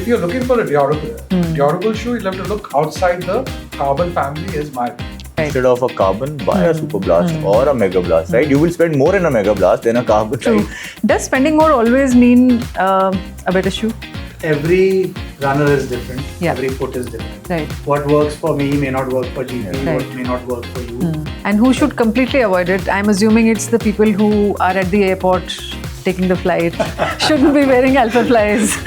you're looking for a durable shoe, you'll have to look outside the carbon family is my opinion. Instead of a carbon, buy a Super Blast or a Mega Blast, right? You will spend more in a Mega Blast than a carbon. True. Right? Does spending more always mean a better shoe? Every runner is different. Yeah. Every foot is different. Right. What works for me may not work for GP. Right. What may not work for you. And who should completely avoid it? I'm assuming it's the people who are at the airport taking the flight. Shouldn't be wearing Alpha Flies.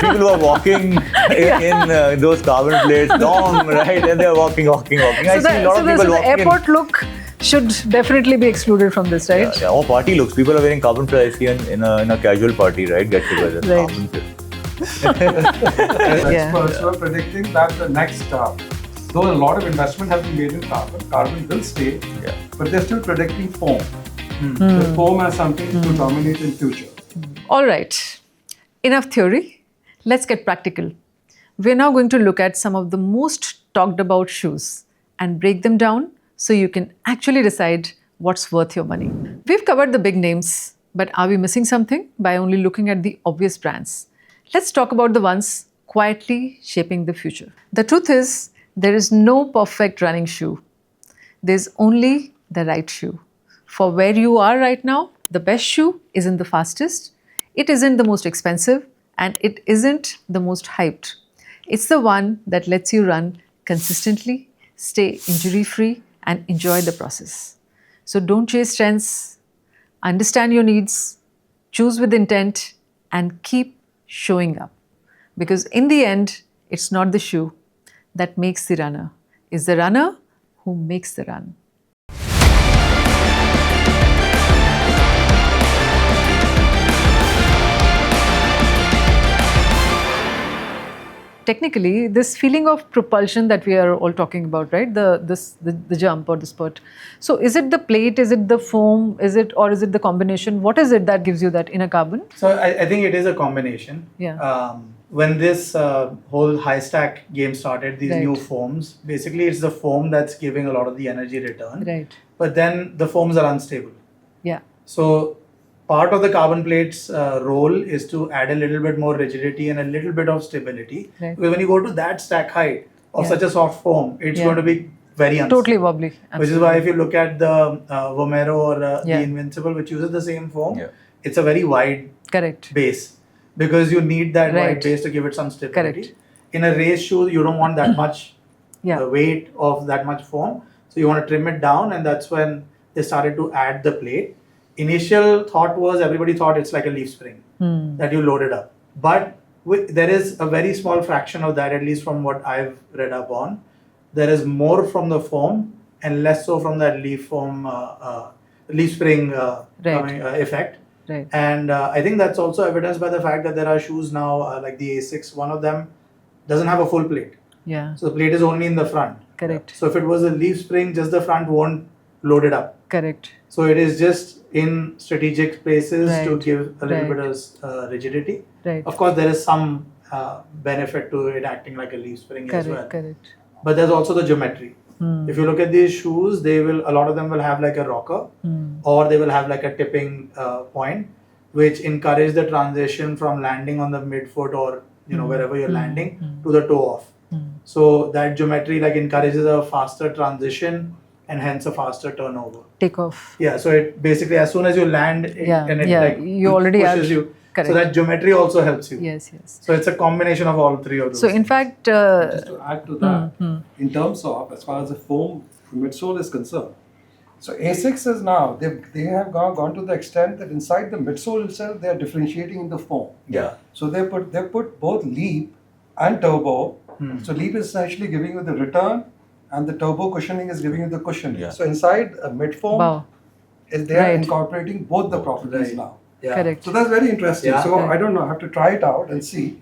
People who are walking in those carbon plates, long, right? And they're walking. I see a lot of people the walking airport look should definitely be excluded from this, right? Yeah. Or party looks. People are wearing carbon plates in a casual party, right? Get together. Right. Carbon plates. Experts were predicting that the next, though a lot of investment has been made in carbon will stay, but they're still predicting foam. The foam has something to dominate in future. All right. Enough theory. Let's get practical. We're now going to look at some of the most talked about shoes and break them down so you can actually decide what's worth your money. We've covered the big names, but are we missing something by only looking at the obvious brands? Let's talk about the ones quietly shaping the future. The truth is, there is no perfect running shoe. There's only the right shoe. For where you are right now, the best shoe isn't the fastest, it isn't the most expensive, and it isn't the most hyped. It's the one that lets you run consistently, stay injury-free, and enjoy the process. So don't chase trends, understand your needs, choose with intent, and keep showing up. Because in the end, it's not the shoe that makes the runner. It's the runner who makes the run. Technically, this feeling of propulsion that we are all talking about, right? The jump or the spurt. So is it the plate, is it the foam, is it the combination? What is it that gives you that in a carbon? So I think it is a combination. Yeah. When this whole high stack game started, these Right. new foams, basically it's the foam that's giving a lot of the energy return. Right. But then the foams are unstable. Yeah. So part of the carbon plate's role is to add a little bit more rigidity and a little bit of stability. Right. Because when you go to that stack height of such a soft foam, it's going to be very unstable. Totally wobbly. Which is why if you look at the Vomero or the Yeah. Invincible, which uses the same foam, Yeah. it's a very wide Correct. base. Because you need that Right. wide base to give it some stability. Correct. In a race shoe, you don't want that much Yeah. weight of that much foam. So you want to trim it down, and that's when they started to add the plate. Initial thought was everybody thought it's like a leaf spring that you loaded up. But there is a very small fraction of that, at least from what I've read up on. There is more from the foam and less so from that leaf spring effect. Right. And I think that's also evidenced by the fact that there are shoes now like the A6, one of them doesn't have a full plate. Yeah. So the plate is only in the front. Correct. So if it was a leaf spring, just the front won't load it up. Correct. So it is just in strategic places to Right. give a little Right. bit of rigidity. Right. Of course, there is some benefit to it acting like a leaf spring as well. Correct. But there's also the geometry. If you look at these shoes, a lot of them will have like a rocker, or they will have like a tipping point, which encourage the transition from landing on the midfoot or wherever you're landing to the toe off. So that geometry like encourages a faster transition and hence a faster turnover. Take off. Yeah, so it basically as soon as you land, it like you already pushes are. you. Correct. So that geometry also helps you. Yes. So it's a combination of all three of those. So in fact, Just to add to that, in terms of as far as the foam midsole is concerned, so A6 is now they have gone to the extent that inside the midsole itself they are differentiating in the foam. Yeah. So they put both leap and turbo. So leap is essentially giving you the return, and the turbo cushioning is giving you the cushion. Yeah. So inside a mid foam, wow. they are Right. incorporating both the properties Right. now. Yeah. Correct. So that's very interesting. Yeah. So I don't know, I have to try it out and see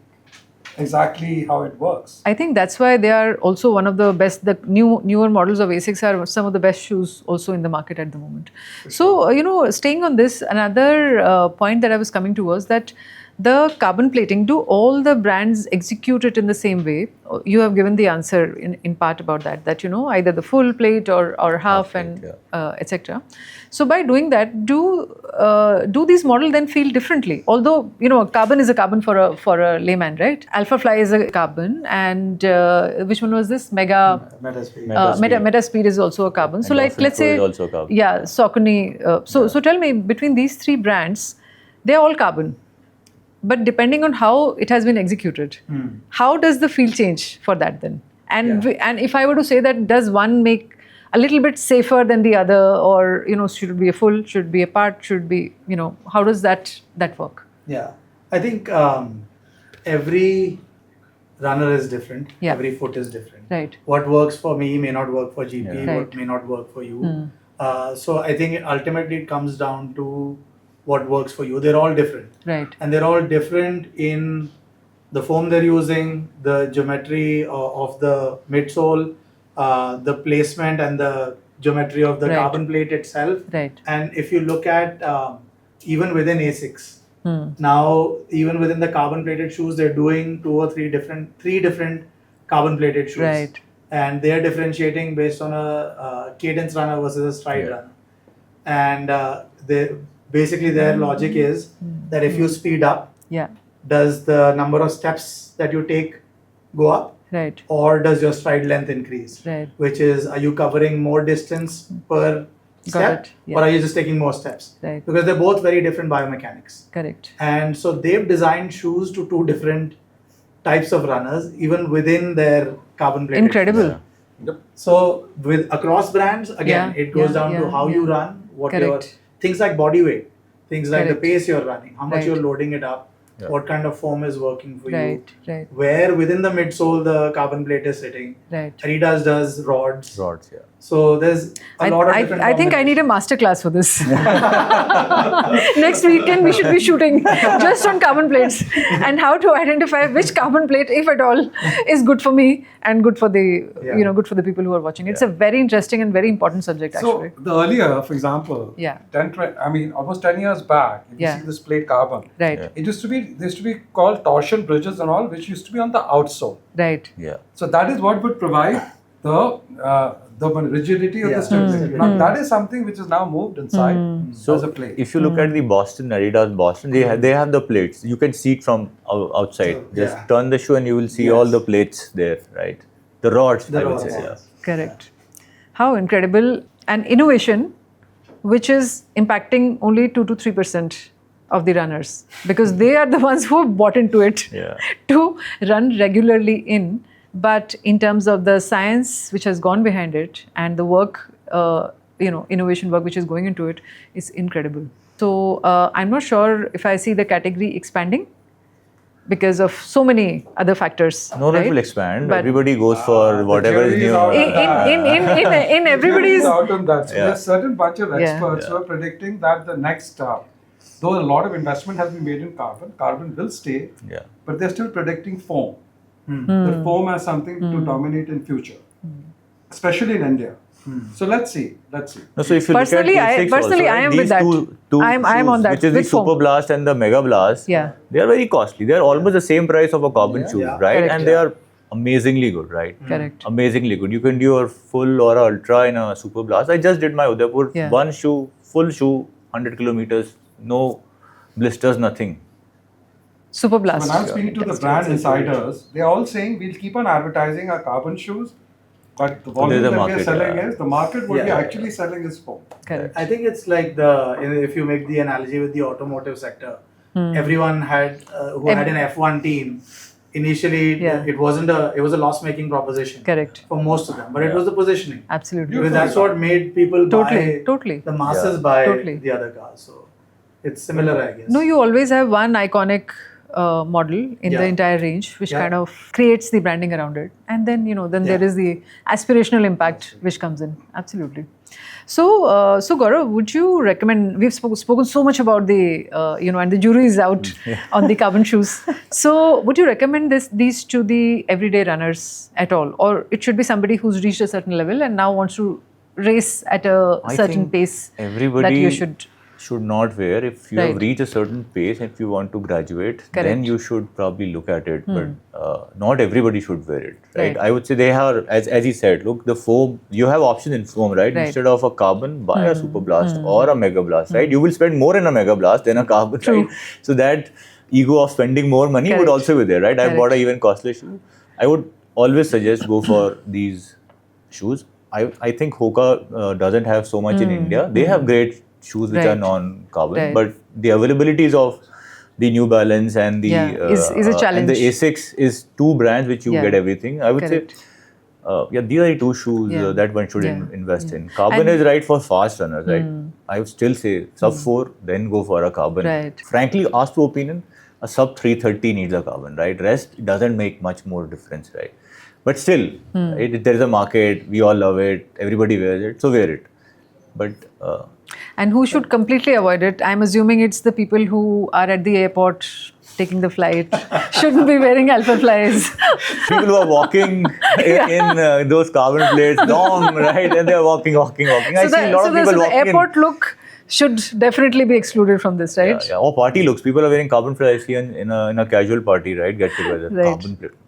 exactly how it works. I think that's why they are also one of the best. The newer models of A6 are some of the best shoes also in the market at the moment. So staying on this, another point that I was coming to was that The carbon plating, do all the brands execute it in the same way? You have given the answer in part about that, either the full plate or half plate, and etc. So by doing that, do these models then feel differently? Although, carbon is a carbon for a layman, right? Alpha Fly is a carbon, and which one was this? Metaspeed. Metaspeed is also a carbon. So And like, let's Dolphin Pro say, is also a carbon. yeah, Saucony. So tell me, between these three brands, they're all carbon. But depending on how it has been executed, how does the feel change for that then? And and if I were to say that, does one make a little bit safer than the other, or should it be a full, should it be a part, should it be, how does that work? Yeah, I think every runner is different. Yeah. Every foot is different. Right. What works for me may not work for GP. Yeah. What Right. may not work for you. So I think ultimately it comes down to what works for you. They're all different. Right. And they're all different in the foam they're using, the geometry of the midsole, the placement and the geometry of the Right. carbon plate itself. Right. And if you look at even within ASICs, now even within the carbon plated shoes, they're doing three different carbon plated shoes. Right. And they're differentiating based on a cadence runner versus a stride runner. And basically their logic is that if you speed up, Yeah. does the number of steps that you take go up, Right. or does your stride length increase? Right. Which is, are you covering more distance per step, it, yeah. or are you just taking more steps? Right. Because they're both very different biomechanics. Correct. And so they've designed shoes to two different types of runners, even within their carbon plated. Incredible. Yep. So with across brands, again, Yeah, it goes yeah, down to yeah, how you yeah. run, what Correct. your things like body weight, things like Correct. the pace you're running, how much Right. you're loading it up, Yeah. what kind of foam is working for Right. you, Right. where within the midsole the carbon plate is sitting. Right. Adidas does rods. Rods, yeah. So there's a lot of different I think I need a master class for this. Next weekend we should be shooting just on carbon plates and how to identify which carbon plate, if at all, is good for me and good for the good for the people who are watching. It's a very interesting and very important subject actually. So the earlier, for example, Yeah. almost 10 years back, if you Yeah. see this plate carbon, Right. Yeah. there used to be called torsion bridges and all, which used to be on the outsole. Right. Yeah. So that is what would provide the rigidity of the Yeah. stability. Now that is something which is now moved inside So as a plate. if you look at the Boston, Adidas Boston, they have the plates. You can see it from outside. So, Just yeah. turn the shoe and you will see Yes. all the plates there, right? The rods, The I would rods, say. yes. Correct. How incredible. And innovation, which is impacting only 2 to 3% of the runners, because they are the ones who have bought into it Yeah. to run regularly in. But in terms of the science which has gone behind it and the work, innovation work which is going into it, is incredible. So I'm not sure if I see the category expanding because of so many other factors. No, that right? will expand. But Everybody goes for whatever is jury is new. out. in everybody's. Jury's out on that. So Yeah. there's certain bunch of Yeah. experts who are predicting that the next, though a lot of investment has been made in carbon will stay, Yeah. but they're still predicting foam. Hmm. The foam as something to dominate in future, especially in India. So let's see. No, so if you Personally, look at ASICS personally, also, I am these with that. two I am shoes, on that, which is the with foam. Super Blast and the Mega Blast. Yeah. They are very costly. They are almost the same price of a carbon Yeah. shoe, Yeah. right? Correct. And they are amazingly good, right? Correct. Amazingly good. You can do your full or a ultra in a Super Blast. I just did my Udaipur Yeah. one shoe, full shoe, 100 kilometers, no blisters, nothing. Super Blast. When I'm speaking to the brand insiders, they're all saying we'll keep on advertising our carbon shoes, but the volume there's a that we're market, selling yeah. is the market. What Yeah. we're actually selling is foam. Correct. I think it's like if you make the analogy with the automotive sector, everyone had who had an F1 team. Initially, Yeah. it was a loss-making proposition Correct. for most of them, but it was the positioning. Absolutely. Because that's what made people Totally. the masses Yeah. buy Totally. the other cars. So it's similar, I guess. No, you always have one iconic model in the Yeah. entire range, which Yeah. kind of creates the branding around it, and then there Yeah. is the aspirational impact which comes in. Absolutely. So, Gaurav, would you recommend? We've spoken so much about the and the jury is out on the carbon shoes. So, would you recommend these to the everyday runners at all, or it should be somebody who's reached a certain level and now wants to race at a I certain think pace everybody that you should should not wear. If you have Right. reached a certain pace, if you want to graduate, Correct. then you should probably look at it. But not everybody should wear it, right? Right. I would say they have, as he said, look, the foam, you have options in foam, right? Right. Instead of a carbon, buy a Super Blast or a Mega Blast, right? You will spend more in a Mega Blast than a carbon, True. right? So that ego of spending more money would Correct. also be there, right? I Correct. bought a even costly shoe. I would always suggest go for these shoes. I think Hoka doesn't have so much in India. They have great shoes which are Right. non-carbon, Right. but the availabilities of the New Balance and the is a challenge. and the Asics is two brands which you Yeah. get everything. I would Correct. say, these are the two shoes Yeah. that one should Yeah. invest in. Carbon And- is right for fast runners, right? I would still say sub 4, then go for a carbon. Right. Frankly, ask to opinion, a sub 330 needs a carbon, right? Rest doesn't make much more difference, right? But still, there is a market, we all love it, everybody wears it, so wear it. But And who should completely avoid it? I'm assuming it's the people who are at the airport taking the flight. Shouldn't be wearing Alpha Flies. people who are walking in those carbon plates, long, right? And they're walking. I see a lot of people the walking airport look should definitely be excluded from this, right? Yeah. Or party looks. People are wearing carbon flares. I see in a casual party, right? Get together. Right. Carbon plate.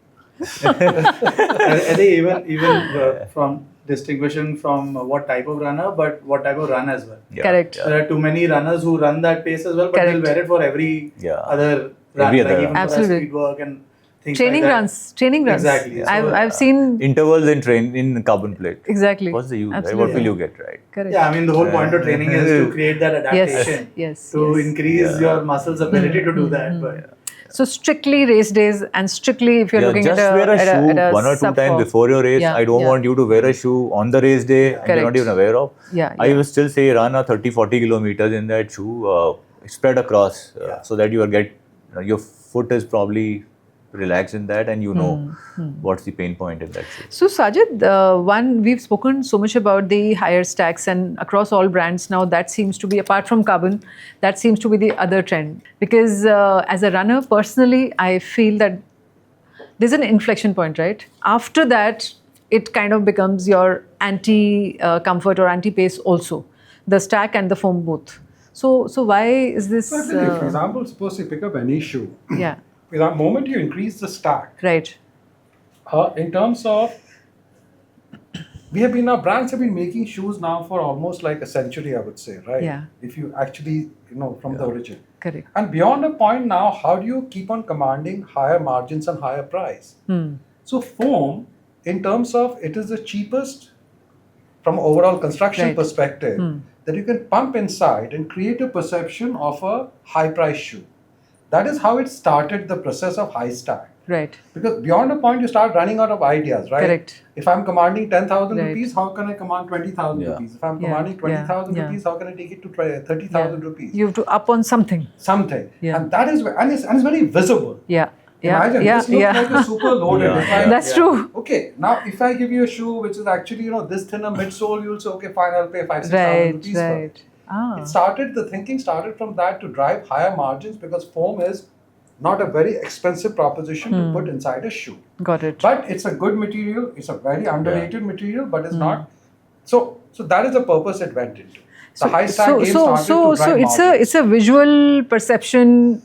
I think even from distinguishing from what type of runner, but what type of run as well. Yeah, Correct. yeah. There are too many runners who run that pace as well, but they'll Correct. wear it for every Yeah. other run, Every other like run. even for Absolutely. speed work and things Training like that. runs. Exactly. So, I've seen Intervals in carbon plate. exactly. What's the use? Right? Absolutely. What will you get, right? Correct. Yeah, I mean the whole point of training is to create that adaptation. Yes. To yes. increase your muscles' ability to do that. But So strictly race days, and strictly if you're looking just at wear a shoe at a one or two sub times four. before your race. Yeah, I don't yeah. want you to wear a shoe on the race day and you're not Correct. even aware of. Yeah, I yeah. will still say run a 30-40 kilometers in that shoe, spread across, so that your foot is probably relaxed in that, and you know what's the pain point in that shoe. So Sajid, we've spoken so much about the higher stacks, and across all brands now that seems to be, apart from carbon, that seems to be the other trend. Because as a runner, personally, I feel that there's an inflection point, right? After that, it kind of becomes your anti-comfort or anti-pace also, the stack and the foam both. So why is this? So I tell you, for example, suppose you pick up any shoe. Yeah, The moment you increase the stack, right. in terms of, brands have been making shoes now for almost like a century, I would say, right? Yeah. If you actually, from the origin. Correct. And beyond a point now, how do you keep on commanding higher margins and higher price? So foam, in terms of, it is the cheapest from overall construction Right. perspective that you can pump inside and create a perception of a high price shoe. That is how it started the process of high stack. Right. Because beyond a point, you start running out of ideas, right? Correct. If I'm commanding 10,000 Right. rupees, how can I command 20,000 Yeah. rupees? If I'm Yeah, commanding 20,000 yeah, rupees, how can I take it to 30,000 Yeah. rupees? You have to up on something. Something. Yeah. And that is, and it's very visible. Yeah. Yeah. Imagine, yeah. this looks yeah. like a super loaded. Yeah, If I- yeah. That's true. Okay, now if I give you a shoe which is actually, this thinner midsole, you'll say, okay, fine, I'll pay 5,000-6,000 Right. rupees for Right. it. The thinking started from that to drive higher margins because foam is not a very expensive proposition to put inside a shoe. Got it. But it's a good material, it's a very underrated material, but it's not. So that is the purpose it went into. The high stack game started to drive margins. it's a visual perception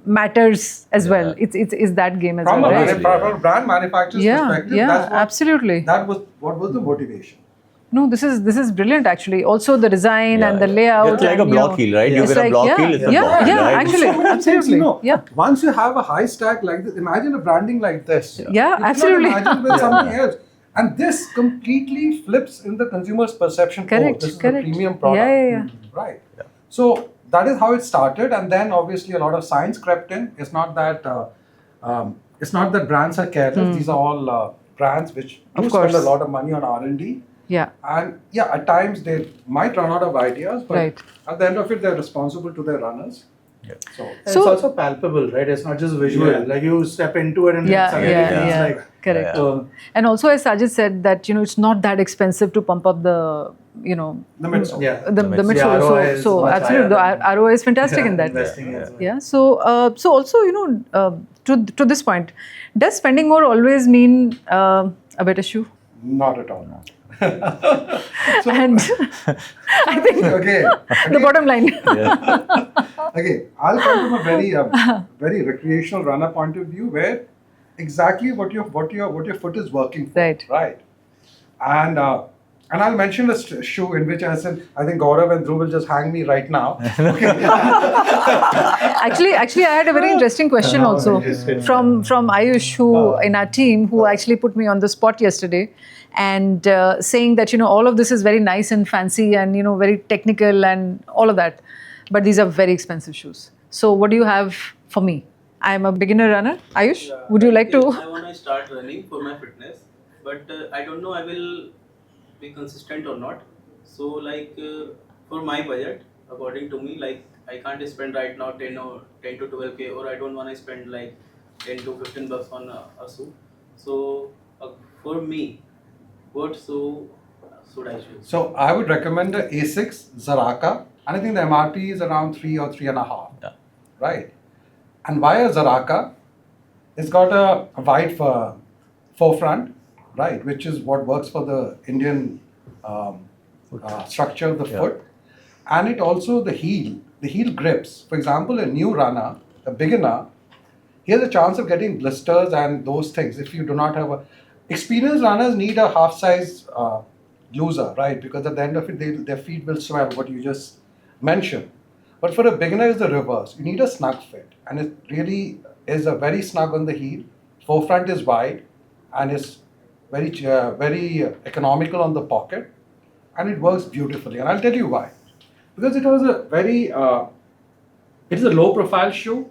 matters as well. It's that game as From well, a, right? from a brand manufacturer's perspective, that's what, absolutely. that was what was the motivation. No, this is brilliant actually. Also the design and the layout. It's like a and, block heel, right? You It's get a like, block yeah, heel, it's a yeah, block heel, yeah, right? actually, So many things, absolutely. Yeah. Once you have a high stack like this, imagine a branding like this. Yeah, You cannot absolutely. imagine with something else. And this completely flips in the consumer's perception. Correct, This is correct. a premium product. Yeah. Right. So that is how it started, and then obviously a lot of science crept in. It's not that brands are careless. These are all brands which do Of spend course. a lot of money on R&D. Yeah. And yeah, at times they might run out of ideas, but Right. at the end of it, they're responsible to their runners. Yeah. So it's So- also palpable, right? It's not just visual. Yeah. Like you step into it and Yeah, suddenly yeah, it's yeah. like Correct. uh, And also, as Sajid said, that it's not that expensive to pump up the the midsole. yeah. the The midsole. ROI is So much absolutely, higher the ROI is fantastic in that. investing as well. Yeah. So also, to this point, does spending more always mean a better shoe? Not at all. So, And I think okay, the bottom line. okay, I'll come from a very recreational runner point of view, where exactly what your foot is working for, Right. right? And I'll mention a shoe in which I said I think Gaurav and Dhruv will just hang me right now. Okay. Actually, I had a very interesting question also from Ayush, who in our team, who actually put me on the spot yesterday, and saying that all of this is very nice and fancy and very technical and all of that, but these are very expensive shoes. So what do you have for me? I am a beginner runner. Ayush, would you like to? I want to start running for my fitness, but I don't know I will be consistent or not. So like for my budget, according to me, like I can't spend right now 10 to 12k, or I don't want to spend like 10 to 15 bucks on a shoe. So for me, what shoe should I choose? So I would recommend the A6 Zaraka, and I think the MRP is around 3 or 3.5. Yeah. Right? And why a Zaraka? It's got a wide forefront, right, which is what works for the Indian structure of the foot. And it also, the heel grips. For example, a new runner, a beginner, he has a chance of getting blisters and those things if you do not have a... Experienced runners need a half-size looser, right, because at the end of it, their feet will swell, what you just mentioned. But for a beginner, it's the reverse. You need a snug fit, and it really is a very snug on the heel. Forefront is wide, and it's very economical on the pocket, and it works beautifully. And I'll tell you why. Because it was a very, it is a low-profile shoe.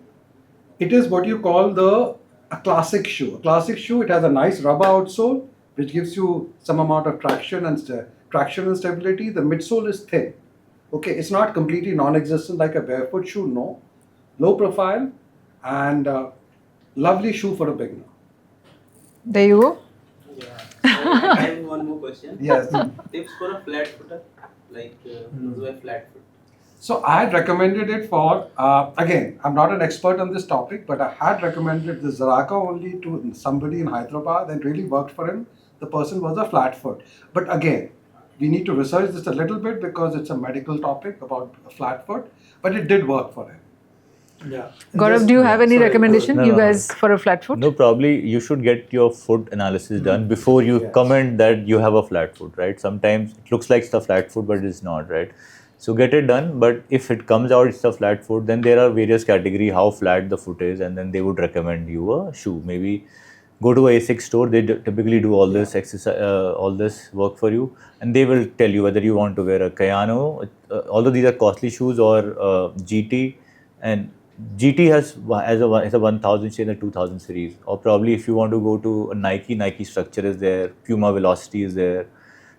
It is what you call a classic shoe. A classic shoe. It has a nice rubber outsole, which gives you some amount of traction and stability. The midsole is thin. Okay, it's not completely non-existent like a barefoot shoe, no. Low profile and lovely shoe for a beginner. There you go. Yeah. So I have one more question. Yes. Tips for a flat footer, like those who have flat foot. So I had recommended it for, again, I'm not an expert on this topic, but I had recommended the Zaraka only to somebody in Hyderabad and really worked for him. The person was a flat foot. But again, we need to research this a little bit because it's a medical topic about a flat foot, but it did work for him. Yeah. Gaurav, do you have any recommendation, No, you no. guys, for a flat foot? No, probably you should get your foot analysis done before you comment that you have a flat foot, right? Sometimes it looks like it's a flat foot, but it's not, right? So get it done. But if it comes out it's a flat foot, then there are various categories how flat the foot is, and then they would recommend you a shoe. Maybe go to a ASICS store. They typically do all this exercise, all this work for you, and they will tell you whether you want to wear a Kayano. Although these are costly shoes, or GT, and GT has a 1000 series and a 2000 series, or probably if you want to go to a Nike structure is there, Puma Velocity is there.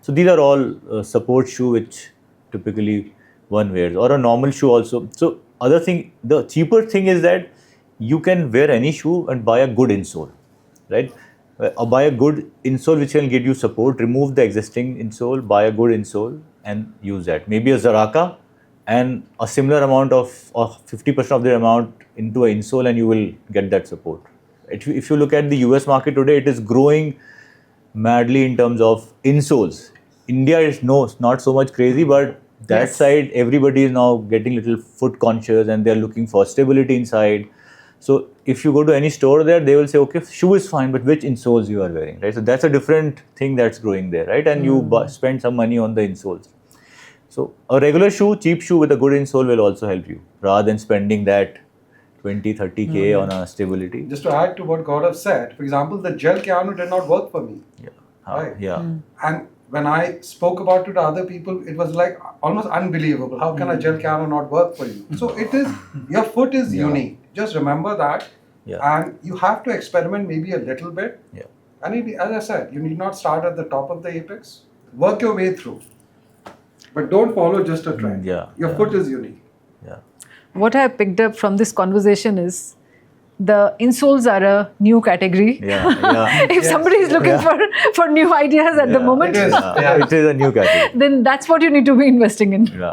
So these are all support shoe which typically one wears, or a normal shoe also. So other thing, the cheaper thing is that you can wear any shoe and buy a good insole, right? Buy a good insole which can give you support, remove the existing insole, buy a good insole and use that. Maybe a Zaraka and a similar amount of 50% of the amount into an insole, and you will get that support. If you look at the US market today, it is growing madly in terms of insoles. India is not so much crazy, but that side everybody is now getting little foot conscious and they're looking for stability inside. So if you go to any store there, they will say, okay, shoe is fine, but which insoles you are wearing, right? So that's a different thing that's growing there, right? And you spend some money on the insoles. So a regular shoe, cheap shoe with a good insole will also help you, rather than spending that 20-30K on a stability. Just to add to what Gaurav said, for example, the gel Kayano did not work for me. Yeah. Right. Yeah. And when I spoke about it to other people, it was like almost unbelievable. How can a gel Kayano not work for you? So it is, your foot is unique. Just remember that. And you have to experiment maybe a little bit. Yeah. And as I said, you need not start at the top of the apex. Work your way through. But don't follow just a trend. Your foot is unique. Yeah. What I picked up from this conversation is the insoles are a new category. If somebody is looking for new ideas at the moment, It is. It is a new category. then that's what you need to be investing in. Yeah.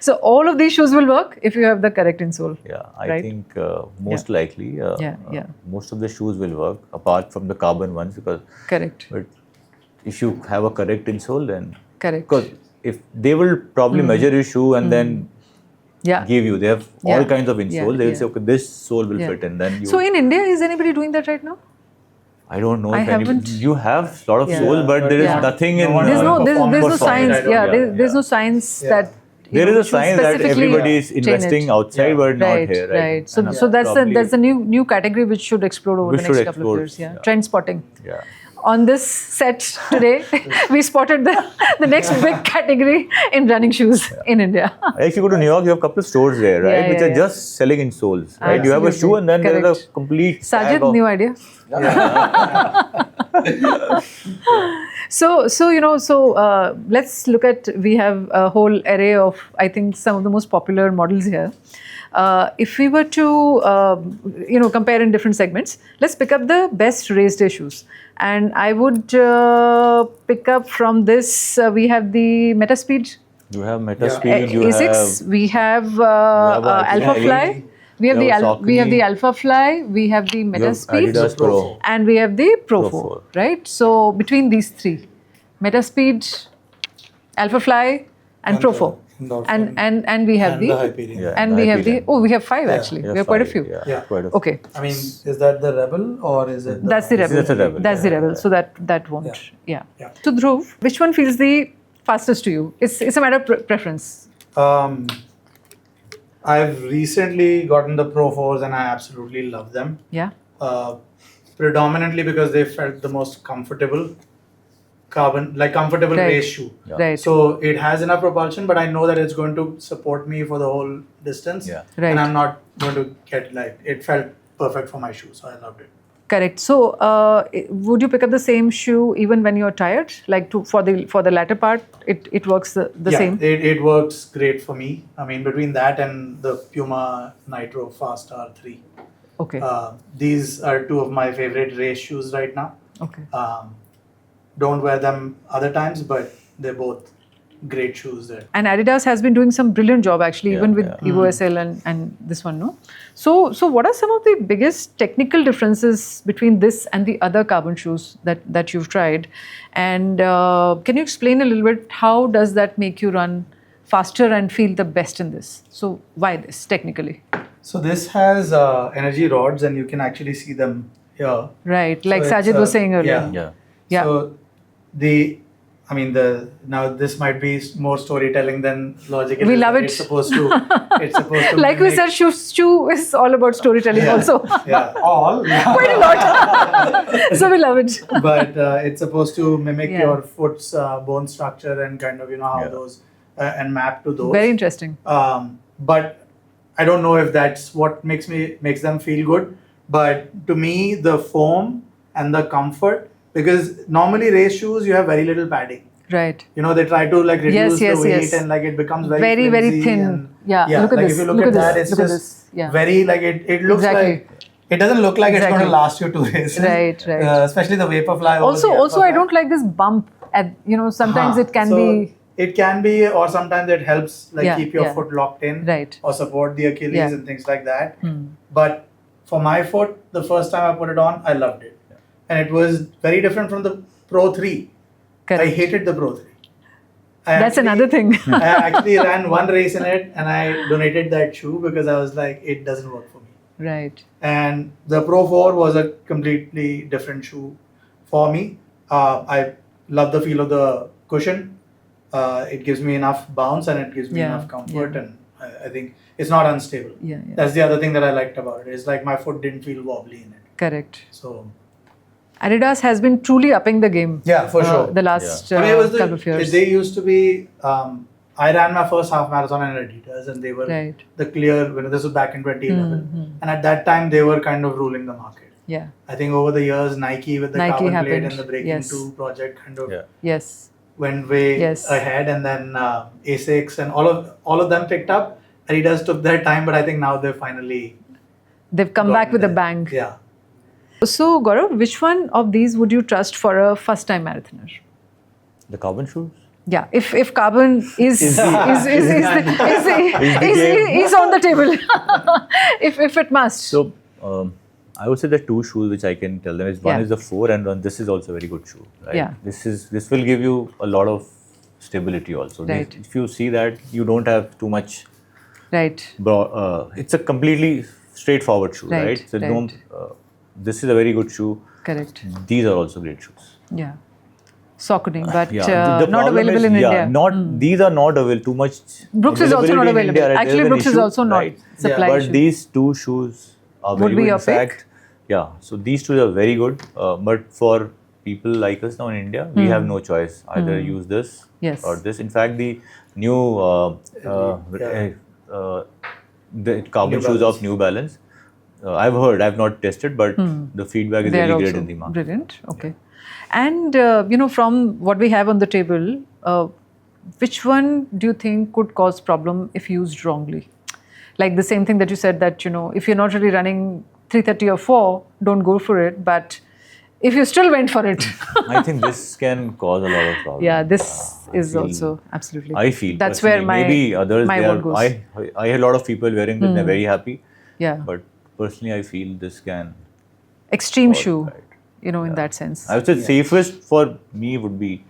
So all of these shoes will work if you have the correct insole. Yeah, I Right? think most likely Yeah. most of the shoes will work apart from the carbon ones, because Correct. but if you have a correct insole, then Correct. because if they will probably measure your shoe and then Yeah. give you, they have all Yeah. kinds of insoles. Yeah, They will yeah. say, okay, this sole will Yeah. fit, and then you. So in India, is anybody doing that right now? I don't know I if anybody, haven't- you have a lot of Yeah. soles, but there is Yeah. nothing No in. one There's no performance there's no performance, science. I don't- Yeah, yeah, there's no yeah. science Yeah. that. There is a should science that specifically everybody is chain investing it. outside, but not Right, here. Right. right. So, And so that's probably- that's the new category which should explode over We the should next couple of explore, years. Yeah, yeah. trend spotting. Yeah. On this set today, we spotted the next big category in running shoes in India. If you go to New York, you have a couple of stores there, right, Yeah, which yeah, are yeah. just selling insoles, right? You have a shoe and then there is Correct. a complete Sajid, tag of- new idea. So let's look at, we have a whole array of, I think, some of the most popular models here. If we were to, compare in different segments, let's pick up the best race day shoes. And I would pick up from this, we have the Metaspeed You have Metaspeed, you A6, have we have Alpha Alpha Fly, Elite, we have you have we have the Saucony, Alpha Fly, we have the you have Metaspeed, Adidas Pro. and we have the Pro Pro 4, 4. right? So between these three, Metaspeed, Alpha Fly, and Pro 4, Endorphin. and we have And the the Hyperion. Yeah. and we have the Hyperion. we have 5 actually. You We have quite a five, few. Yeah. Quite a Okay, I mean, is that the Rebel or is it? that's the Rebel. That's a Rebel, That's the yeah, Rebel. yeah. So that won't. Yeah. Yeah. So Dhruv, which one feels the fastest to you? It's a matter of preference. I've recently gotten the Pro 4s and I absolutely love them. Yeah. Predominantly because they felt the most comfortable comfortable Right. race shoe. Yeah. Right. So it has enough propulsion, but I know that it's going to support me for the whole distance. Yeah. Right. And I'm not going to get it felt perfect for my shoe, so I loved it. Correct. So, would you pick up the same shoe even when you're tired? Like for the latter part, it works the same. It works great for me. I mean, between that and the Puma Nitro Fast R3, Okay. these are two of my favorite race shoes right now. Okay. Don't wear them other times, but they're both great shoes there. And Adidas has been doing some brilliant job actually, Yeah, even with yeah. Evo SL and this one, no? So what are some of the biggest technical differences between this and the other carbon shoes that you've tried? And can you explain a little bit, how does that make you run faster and feel the best in this? So why this technically? So this has energy rods, and you can actually see them here. Right, like So it's, Sajid was saying earlier. Yeah. Yeah. So now this might be more storytelling than logical. We love it. It's supposed to. Like we mimic- said, shoe is all about storytelling Yeah. also. Yeah, all. Quite a lot. So we love it. But it's supposed to mimic Yeah. your foot's bone structure and kind of how Yeah. those and map to those. Very interesting. But I don't know if that's what makes them feel good. But to me, the foam and the comfort, because normally race shoes you have very little padding. Right. They try to reduce Yes, the weight yes. and it becomes Very, very flimsy thin. and- Yeah, look at like this, if you look, look at at that, this, it's look at just this. Yeah. very it looks Exactly. like it doesn't look like it's going Exactly. to last you 2 races. Right. Especially the Vaporfly. over Also, the I Alpha don't like this bump. Sometimes it can be. It can be, or sometimes it helps Yeah, keep your yeah. foot locked in, Right. or support the Achilles Yeah. and things like that. Hmm. But for my foot, the first time I put it on, I loved it, and it was very different from the Pro 3. Correct. I hated the Pro 3. That's another thing. I actually ran one race in it, and I donated that shoe because I was like, it doesn't work for me. Right. And the Pro 4 was a completely different shoe for me. I love the feel of the cushion. It gives me enough bounce and it gives me Yeah, enough comfort, yeah. and I think it's not unstable. Yeah. That's the other thing that I liked about it. It's like my foot didn't feel wobbly in it. Correct. So Adidas has been truly upping the game. yeah, for sure. The last I mean, it was couple of years. they used to be. I ran my first half marathon in Adidas, and they were Right. the clear winner. This was back in 2011, Mhm. and at that time they were kind of ruling the market. Yeah. I think over the years, Nike with the Nike carbon plate happened, and the Breaking yes. 2 project kind of Yeah. Yes. went way Yes. ahead, and then A6 and all of them picked up. Adidas took their time, but I think now they've finally They've come back with a bang. Yeah. So, Gaurav, which one of these would you trust for a first-time marathoner? The carbon shoes? Yeah, if carbon is on the table, if it must. So, I would say the two shoes which I can tell them is one Yeah. is the 4 and one. This is also a very good shoe. Right? Yeah. This will give you a lot of stability also. Right. If you see that you don't have too much. Right. It's a completely straightforward shoe, Right, right? So right. don't. This is a very good shoe. Correct. These are also great shoes. Yeah. Saucony, but The not problem available is, in yeah, India. These are not available. Too much. Brooks is also not availability in available. India, right? Actually, There's an Brooks is issue, also not right? supply But issue. these two shoes are Would very be good. your In pick? fact, yeah. So these two are very good. But for people like us now in India, we have no choice. Either use this Yes. or this. In fact, the new the carbon New shoes Balance. of New Balance. I've heard. I've not tested, but the feedback is They are really great also in the market. brilliant. Okay. And, from what we have on the table, which one do you think could cause problem if used wrongly? Like the same thing that you said that, if you're not really running 330 or 4, don't go for it. But if you still went for it, I think this can cause a lot of problems. yeah, this I is feel- also absolutely. I feel that's where personally. Maybe others my they vote are. goes. I hear a lot of people wearing this. They're very happy. Yeah. But personally, I feel this can. Extreme cause- shoe, right. in that sense. I would say safest for me would be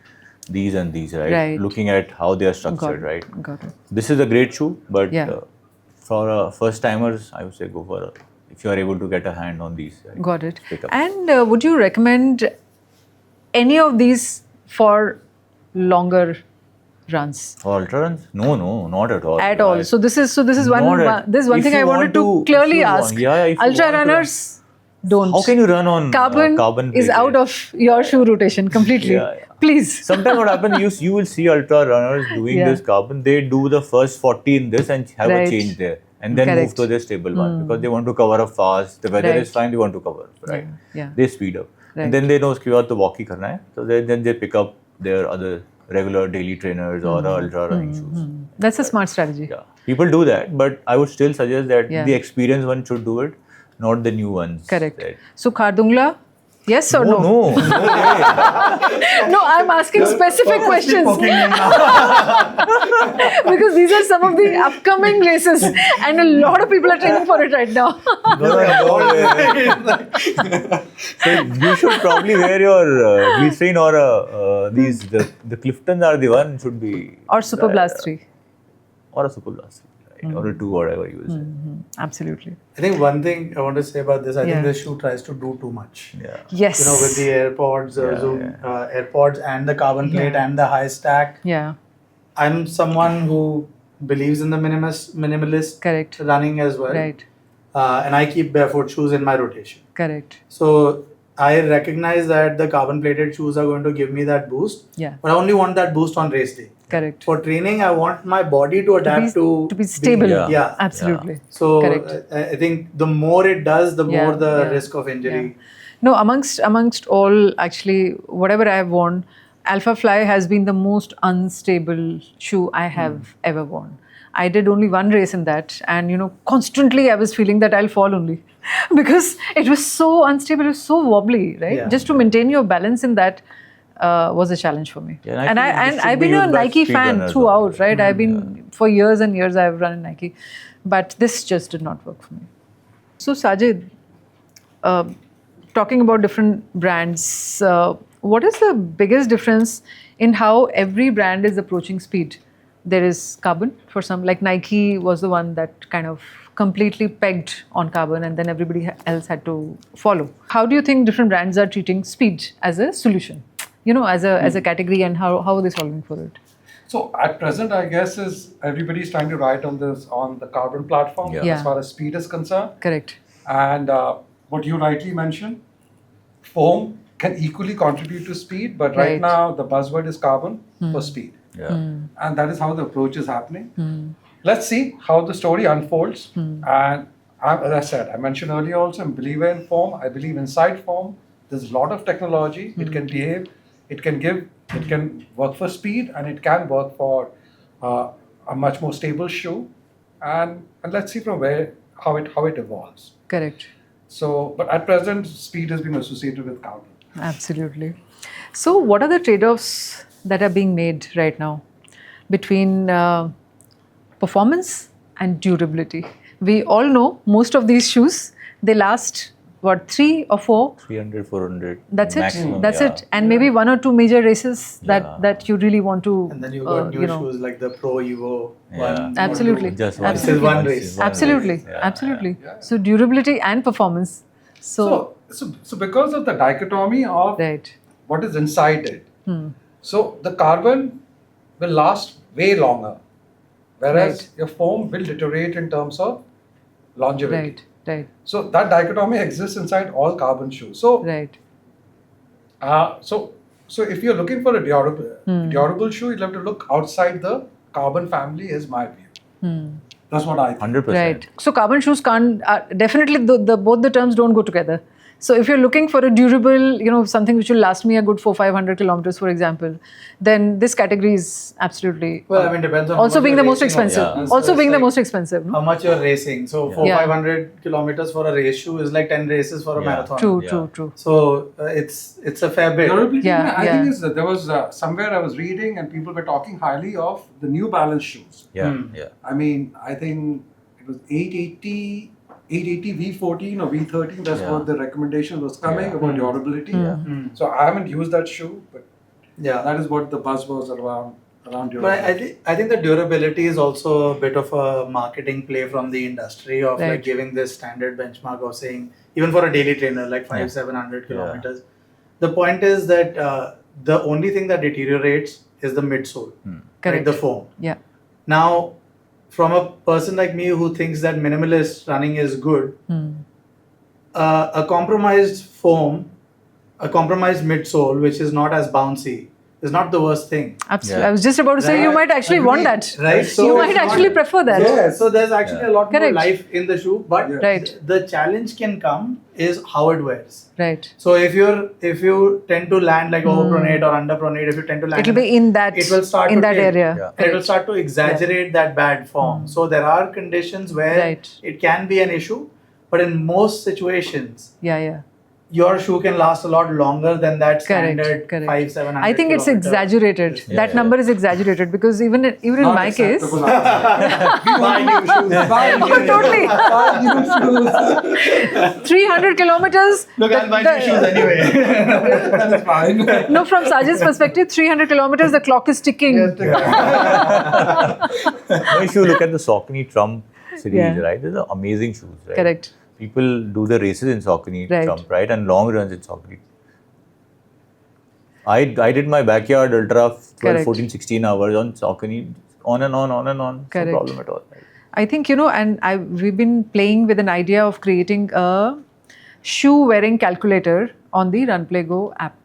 these and these, right? Right. Looking at how they are Got structured, it. right? Got it. This is a great shoe, but Yeah. for first timers, I would say go for if you are able to get a hand on these. Right? Got it. Pick up. And would you recommend any of these for longer runs? For ultra runs? No, not at all. At all. Right? So this is Not one at- this is one if thing you I wanted want to to- clearly if you ask. want- yeah, if you Ultra want to run- runners don't. How can you run on carbon carbon is plated? out of your shoe rotation completely. Yeah. Please. Sometimes what happens, you will see ultra runners doing Yeah. this carbon. They do the first 40 in this and have Right. a change there, and then Correct. move to the stable one because they want to cover up fast. The weather Right. is fine. They want to cover up, right? Yeah. They speed up, Right. and then they know कि तो walk ही करना है. So then they pick up their other regular daily trainers or ultra running shoes. That's a smart strategy. Yeah, people do that, but I would still suggest that Yeah. the experienced one should do it, not the new ones. Correct. Right? So Khardungla, yes or no? No way. No, I'm asking specific questions Poking him now. because these are some of the upcoming races and a lot of people are training for it right now. No way. So you should probably wear your glycerin or the Cliftons are the one should be Or Super Blast 3. or a Super Blast, right? Or a 2 whatever you use. Absolutely. I think one thing I want to say about this, I Yeah. think this shoe tries to do too much. Yeah. Yes. With the AirPods, Yeah, Zoom yeah. AirPods and the carbon plate Yeah. and the high stack. Yeah. I'm someone who believes in the minimalist Correct. running as well. Right. And I keep barefoot shoes in my rotation. Correct. So I recognize that the carbon plated shoes are going to give me that boost. Yeah. But I only want that boost on race day. Correct. For training, I want my body to adapt to be stable. Yeah. Absolutely. So Correct. I think the more it does, the Yeah, more the yeah, risk of injury. No, amongst all, actually, whatever I have worn, Alpha Fly has been the most unstable shoe I have ever worn. I did only one race in that, and constantly I was feeling that I'll fall only because it was so unstable, it was so wobbly, right? Yeah. Just to maintain your balance in that was a challenge for me. Yeah, and I feel this should I've be been a used by Nike speed fan runners throughout, also. right? I've been for years and years I've run in Nike, but this just did not work for me. So Sajid, talking about different brands, what is the biggest difference in how every brand is approaching speed? There is carbon for some, like Nike was the one that kind of completely pegged on carbon and then everybody else had to follow. How do you think different brands are treating speed as a solution? As a category, and how are they solving for it? So at present, I guess is everybody's trying to ride on the carbon platform Yeah. Yeah. as far as speed is concerned. Correct. And what you rightly mentioned, foam can equally contribute to speed, but right Right. now the buzzword is carbon for speed. Yeah. And that is how the approach is happening. Let's see how the story unfolds. And as I said, I mentioned earlier also, I'm a believer in foam. I believe inside foam, there's a lot of technology. It can behave, it can work for speed, and it can work for a much more stable shoe. And let's see from how it evolves. Correct. So, but at present, speed has been associated with carbon. Absolutely. So, what are the trade-offs that are being made right now between performance and durability? We all know most of these shoes, they last what, 3 or 4? 300, 400. That's maximum, it. That's yeah. it. And maybe 1 or 2 major races Yeah. that you really want to. And then you got new you know. shoes like the Pro Evo Yeah. 1. Absolutely. Just one. This is one race. This is one Absolutely, race. Yeah, absolutely. yeah. So durability and performance. So, So because of the dichotomy of right. what is inside it, Hmm. so the carbon will last way longer, whereas Right. your foam will deteriorate in terms of longevity. Right. Right. So that dichotomy exists inside all carbon shoes. So Right. so if you're looking for a Hmm. durable shoe, you'll have to look outside the carbon family, is my view. Hmm. That's what I think. 100%. Right. So carbon shoes can't definitely both the terms don't go together. So if you're looking for a durable, something which will last me a good 400-500 kilometers, for example, then this category is absolutely. Well, I mean, depends on how also much being you're the most racing expensive. Yeah. Also So being it's the like most expensive. how much you're racing. So Yeah. 500 kilometers for a race shoe is like 10 races for a Yeah. marathon. True. Yeah. True. True. So it's a fair bit. Durability, Yeah, I yeah. think is there was somewhere I was reading and people were talking highly of the New Balance shoes. Yeah. Hmm. Yeah. I mean, I think it was 880 V14 or V13. That's Yeah. what the recommendation was coming Yeah. about durability. Yeah. Hmm. So I haven't used that shoe, but Yeah. that is what the buzz was around But durability. I think the durability is also a bit of a marketing play from the industry of Right. like giving this standard benchmark of saying even for a daily trainer like 500-700 Yeah. kilometers. The point is that the only thing that deteriorates is the midsole, right? Correct. The foam. Yeah. Now, from a person like me who thinks that minimalist running is good, Hmm. a compromised foam, a compromised midsole, which is not as bouncy, is not the worst thing. Absolutely. Yeah. I was just about to say you Right. might actually want that. Right? So you it's might not- actually prefer that. Yes. So there's actually a lot Correct. more life in the shoe, but Yeah. Right. the challenge can come is how it wears. Right. So if you tend to land like overpronate or underpronate, if you tend to land, It'll be in that it will start in to that tilt. area. Yeah. and it will start to exaggerate that bad form. So there are conditions where Right. it can be an issue, but in most situations, Yeah. your shoe can last a lot longer than that Correct, standard correct. 500-700. I think it's kilometer. exaggerated. Yeah, That yeah. number is exaggerated because even in Not my case, acceptable answer. Buy new shoes. Buy new shoes. Totally. Buy new shoes. 300 kilometers. Look, I'll buy new shoes anyway. That is fine. No, from Sajid's perspective, 300 kilometers, the clock is ticking. Now, if you look at the Saucony Trump series, Yeah. right, these are amazing shoes, right? Correct. People do the races in Saucony Right. Trump, right, and long runs in Saucony. I did my backyard ultra 12, Correct. 14, 16 hours on Saucony, on and on. Correct. No problem at all. Right? I think, and we've been playing with an idea of creating a shoe wearing calculator on the RunPlayGo app.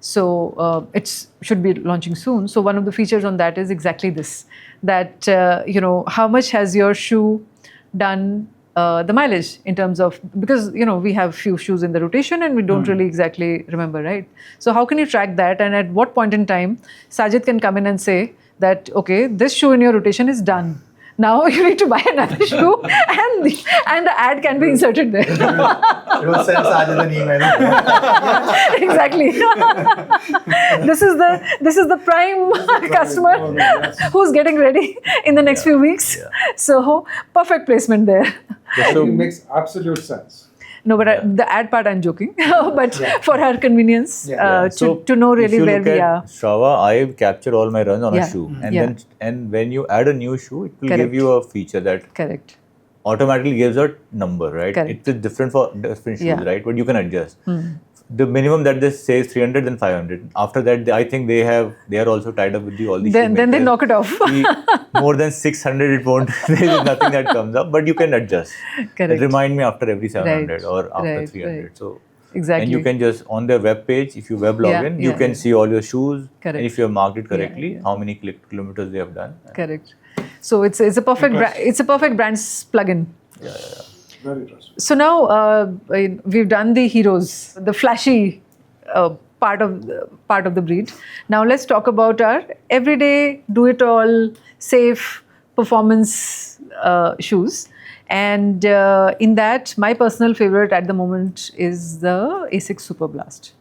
So it should be launching soon. So one of the features on that is exactly this, that, how much has your shoe done the mileage in terms of, because, we have few shoes in the rotation and we don't really exactly remember, right? So how can you track that? And at what point in time, Sajid can come in and say that, okay, this shoe in your rotation is done. Now you need to buy another shoe and the ad can be inserted there. It will send Sajid an email. Exactly. this is the prime customer who's getting ready in the next few weeks. Yeah. So perfect placement there. I think it makes absolute sense. No, but the ad part I'm joking. But for her convenience, Yeah. to know really if you where look we at are. Strava, I capture all my runs on Yeah. a shoe, and Yeah. and when you add a new shoe, it will Correct. give you a feature that Correct. automatically gives a number, right? Correct. It's different for different shoes, Yeah. right? But you can adjust. The minimum that they say is 300 and 500. After that, I think they are also tied up with all these. Then they shoemakers. knock it off. More than 600, it won't. There is nothing that comes up, but you can adjust. Correct. Remind me after every 700 Right. or after Right, 300. right. So. Exactly. And you can just, on their web page, if you web log Yeah, in, you yeah, can yeah. see all your shoes. Correct. And if you have marked it correctly, yeah. how many kilometers they have done. Correct. So it's a perfect it's a perfect brand's plugin. Very interesting. So now we've done the heroes, the flashy part of the breed. Now let's talk about our everyday, do-it-all, safe performance shoes. And in that, my personal favorite at the moment is the A6 Super Blast.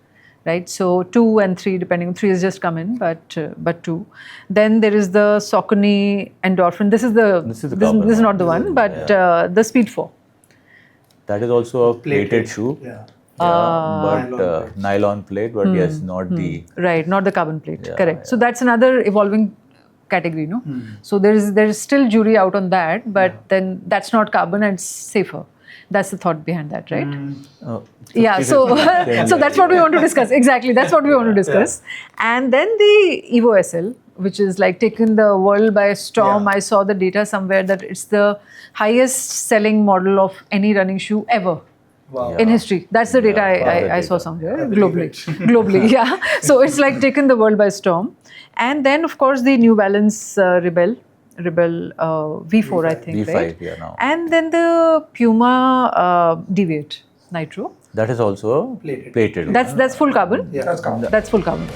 Right, so 2 and 3, depending on 3 has just come in, but 2. Then there is the Saucony Endorphin. This is This is the carbon this is not one. the one, but Yeah. the Speed 4. That is also a plated shoe. Yeah. But Nylon plates. nylon plate, but yes, not the. Right, not the carbon plate. Yeah, Correct. So that's another evolving category, no? So there is still jury out on that, but then that's not carbon and it's safer. That's the thought behind that, right? Yeah. So so that's what we want to discuss. Exactly, that's what we want to discuss. And then the Evo SL, which is like taken the world by storm. Yeah. I saw the data somewhere that it's the highest selling model of any running shoe ever. Wow. In history. That's the data I saw somewhere globally. Globally, yeah. So it's like taken the world by storm. And then, of course, the New Balance Rebel V4, I think, V5, right? yeah, now. And then the Puma Deviate Nitro. That is also Plated. plated. That's full carbon. Yeah. That's common. That's full carbon.